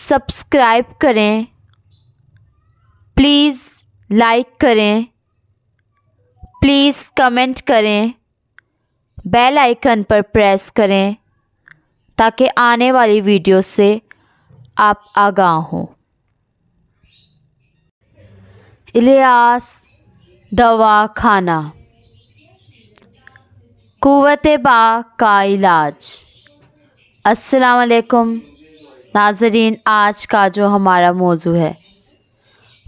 Subscribe کریں، please like کریں، please comment کریں، بیل آئیکن پر پریس کریں تاکہ آنے والی ویڈیو سے آپ آگاہ ہوں۔ الیاس دوا خانہ، قوت باء کا علاج۔ السلام علیکم ناظرین، آج کا جو ہمارا موضوع ہے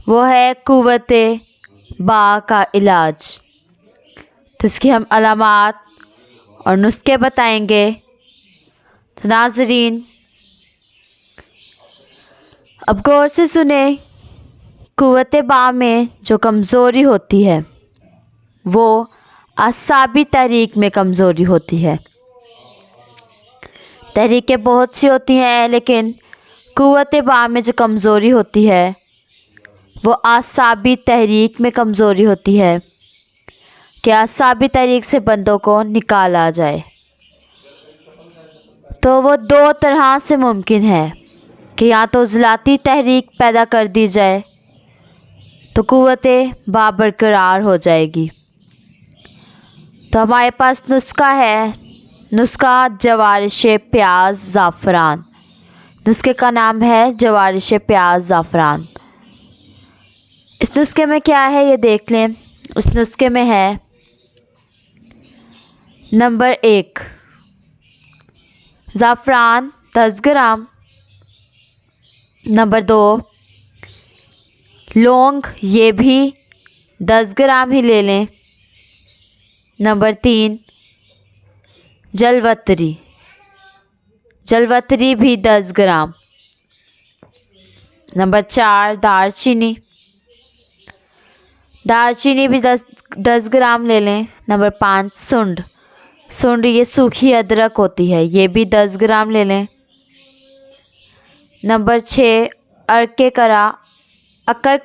وہ ہے قوت باء کا علاج۔ تو اس کی ہم علامات اور نسخے بتائیں گے۔ تو ناظرین اب غور سے سنیں، قوت باء میں جو کمزوری ہوتی ہے وہ اعصابی تحریک میں کمزوری ہوتی ہے۔ تحریکیں بہت سی ہوتی ہیں لیکن قوت باء میں جو کمزوری ہوتی ہے وہ اعصابی تحریک میں کمزوری ہوتی ہے کہ اعصابی تحریک سے بندوں کو نکالا جائے۔ تو وہ دو طرح سے ممکن ہے کہ یا تو عضلاتی تحریک پیدا کر دی جائے تو قوت باء برقرار ہو جائے گی۔ تو ہمارے پاس نسخہ ہے، نسخہ جوارش پیاز زعفران۔ نسخے کا نام ہے جوارش پیاز زعفران۔ اس نسخے میں کیا ہے یہ دیکھ لیں۔ اس نسخے میں ہے نمبر 1 زعفران 10 گرام، نمبر 2 لونگ، یہ بھی 10 گرام ہی لے لیں، نمبر 3 جلوتری، جلوتری بھی 10 گرام، نمبر 4 دار چینی، دار چینی بھی 10 گرام لے لیں، نمبر 5 سنڈ، سنڈ یہ سوکھی ادرک ہوتی ہے، یہ بھی 10 گرام لے لیں، نمبر 6 اکر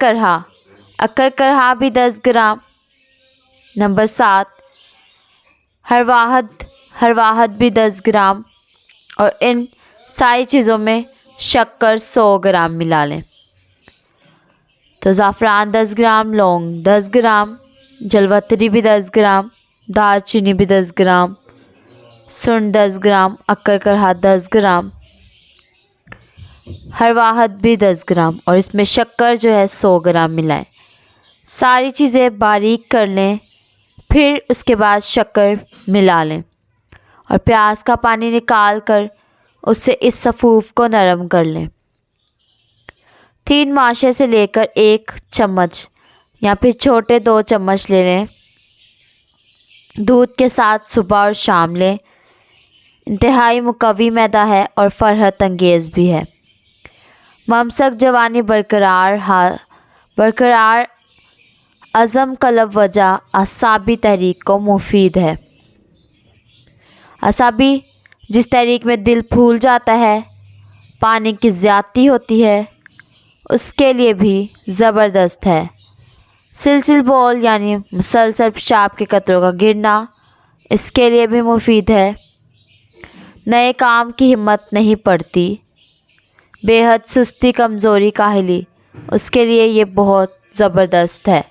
کرہا، اکر کرہا بھی 10 گرام، نمبر 7 ہرواہد بھی 10 گرام، اور ان ساری چیزوں میں شکر 100 گرام ملا لیں۔ تو زعفران 10 گرام، لونگ 10 گرام، جلوتری بھی 10 گرام، دار چینی بھی 10 گرام، سنڈ 10 گرام، اکر کرہا 10 گرام، ہرواہد بھی 10 گرام، اور اس میں شکر جو ہے 100 گرام ملائیں۔ ساری چیزیں باریک کر لیں، پھر اس کے بعد شکر ملا لیں اور پیاز کا پانی نکال کر اس سے اس صفوف کو نرم کر لیں۔ 3 ماشے سے لے کر 1 چمچ یا پھر چھوٹے 2 چمچ لے لیں، دودھ کے ساتھ صبح اور شام لیں۔ انتہائی مقوی معدہ ہے اور فرحت انگیز بھی ہے۔ ممسک جوانی برقرار عزم قلب وجہ اعصابی تحریک کو مفید ہے۔ اعصابی جس تحریک میں دل پھول جاتا ہے، پانی کی زیادتی ہوتی ہے، اس کے لیے بھی زبردست ہے۔ سلسل بول یعنی مسلسل پیشاب کے قطروں کا گرنا، اس کے لیے بھی مفید ہے۔ نئے کام کی ہمت نہیں پڑتی، بے حد سستی کمزوری کاہلی، اس کے لیے یہ بہت زبردست ہے۔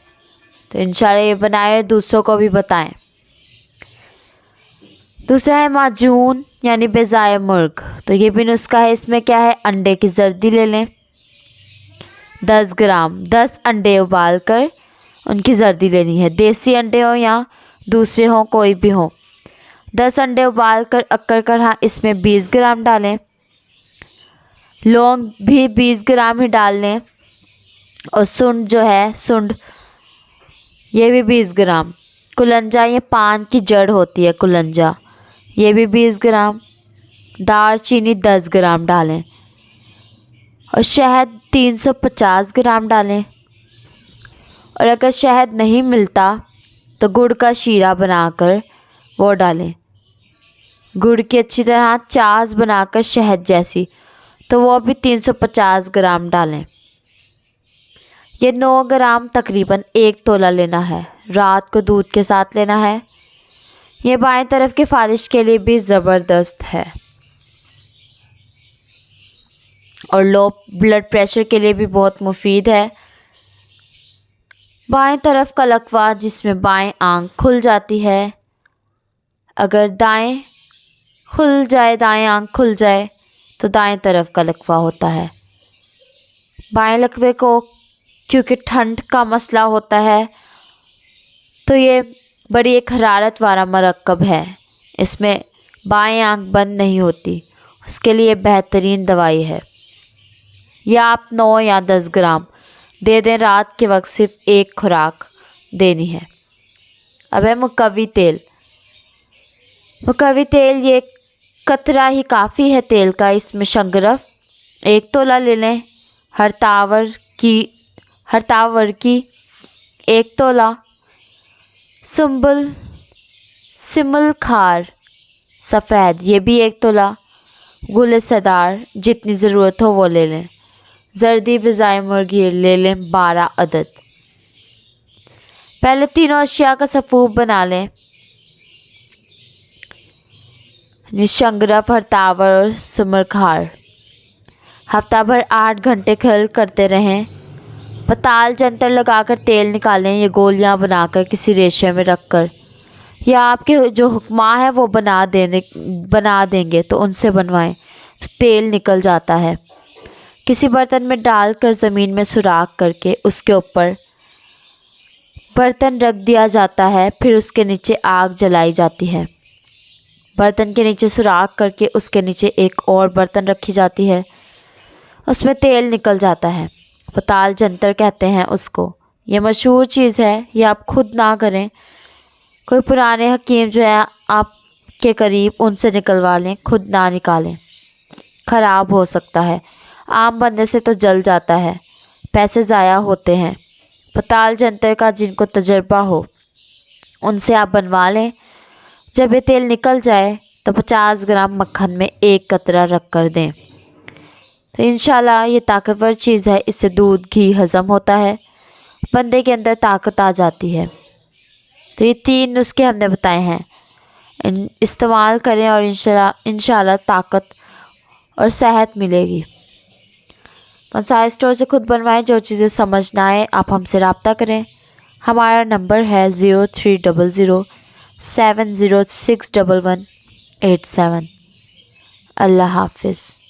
تو انشاءاللہ یہ بنائیں، دوسروں کو بھی بتائیں۔ دوسرا ہے معجون یعنی بیضائے مرغ۔ تو یہ بھی نسخہ ہے، اس میں کیا ہے، انڈے کی زردی لے لیں 10 گرام، 10 انڈے ابال کر ان کی زردی لینی ہے، دیسی انڈے ہوں یا دوسرے ہوں، کوئی بھی ہوں۔ 10 انڈے ابال کر اکر کرہا اس میں 20 گرام ڈالیں، لونگ بھی 20 گرام ہی ڈال لیں، اور سنڈ جو ہے، سنڈ یہ بھی 20 گرام، کلنجا یہ پان کی جڑ ہوتی ہے کلنجا، یہ بھی 20 گرام، دار چینی 10 گرام ڈالیں، اور شہد 350 گرام ڈالیں، اور اگر شہد نہیں ملتا تو گڑ کا شیرہ بنا کر وہ ڈالیں، گڑ کی اچھی طرح چاس بنا کر شہد جیسی، تو وہ بھی 350 گرام ڈالیں۔ یہ 9 گرام تقریباً 1 تولہ لینا ہے، رات کو دودھ کے ساتھ لینا ہے۔ یہ بائیں طرف کے فالش کے لیے بھی زبردست ہے۔ اور لو بلڈ پریشر کے لیے بھی بہت مفید ہے۔ بائیں طرف کا لقوہ جس میں بائیں آنکھ کھل جاتی ہے، اگر دائیں آنکھ کھل جائے تو دائیں طرف کا لقوہ ہوتا ہے۔ بائیں لقوے کو کیونکہ ٹھنڈ کا مسئلہ ہوتا ہے تو یہ بڑی ایک حرارت والا مرکب ہے، اس میں بائیں آنکھ بند نہیں ہوتی، اس کے لیے بہترین دوائی ہے۔ یا آپ 9 یا 10 گرام دے دیں، رات کے وقت صرف ایک خوراک دینی ہے۔ اب ہے مقوی تیل۔ مقوی تیل یہ قطرہ ہی کافی ہے تیل کا، اس میں شنگرف 1 تولہ لے لیں، ہر تاور کی 1 تولہ، سمل خار سفید یہ بھی 1 تولہ، گل سدار جتنی ضرورت ہو وہ لے لیں، زردی بزائے مرغی لے لیں 12 عدد۔ پہلے تینوں اشیاء کا سفوف بنا لیں، شنگرف، ہرتاور اور سمل خار۔ ہفتہ بھر 8 گھنٹے کھل کرتے رہیں۔ پتال جنتر لگا کر تیل نکالیں، یہ گولیاں بنا کر کسی ریشے میں رکھ کر، یا آپ کے جو حکماں ہیں وہ بنا دیں گے تو ان سے بنوائیں تو تیل نکل جاتا ہے۔ کسی برتن میں ڈال کر زمین میں سوراخ کر کے اس کے اوپر برتن رکھ دیا جاتا ہے، پھر اس کے نیچے آگ جلائی جاتی ہے۔ برتن کے نیچے سوراخ کر کے اس کے نیچے ایک اور برتن رکھی جاتی ہے، اس میں تیل نکل جاتا ہے، پتال جنتر کہتے ہیں اس کو۔ یہ مشہور چیز ہے، یہ آپ خود نہ کریں، کوئی پرانے حکیم جو ہے آپ کے قریب ان سے نکلوا لیں، خود نہ نکالیں، خراب ہو سکتا ہے، عام بندے سے تو جل جاتا ہے، پیسے ضائع ہوتے ہیں۔ پتال جنتر کا جن کو تجربہ ہو ان سے آپ بنوا لیں۔ جب یہ تیل نکل جائے تو 50 گرام مکھن میں 1 قطرہ رکھ کر دیں، تو انشاءاللہ یہ طاقتور چیز ہے، اس سے دودھ گھی ہضم ہوتا ہے، بندے کے اندر طاقت آ جاتی ہے۔ تو یہ 3 نسخے ہم نے بتائے ہیں، استعمال کریں اور انشاءاللہ طاقت اور صحت ملے گی۔ پنسائی اسٹور سے خود بنوائیں، جو چیزیں سمجھ نہ آئے آپ ہم سے رابطہ کریں۔ ہمارا نمبر ہے 030070611187۔ اللہ حافظ۔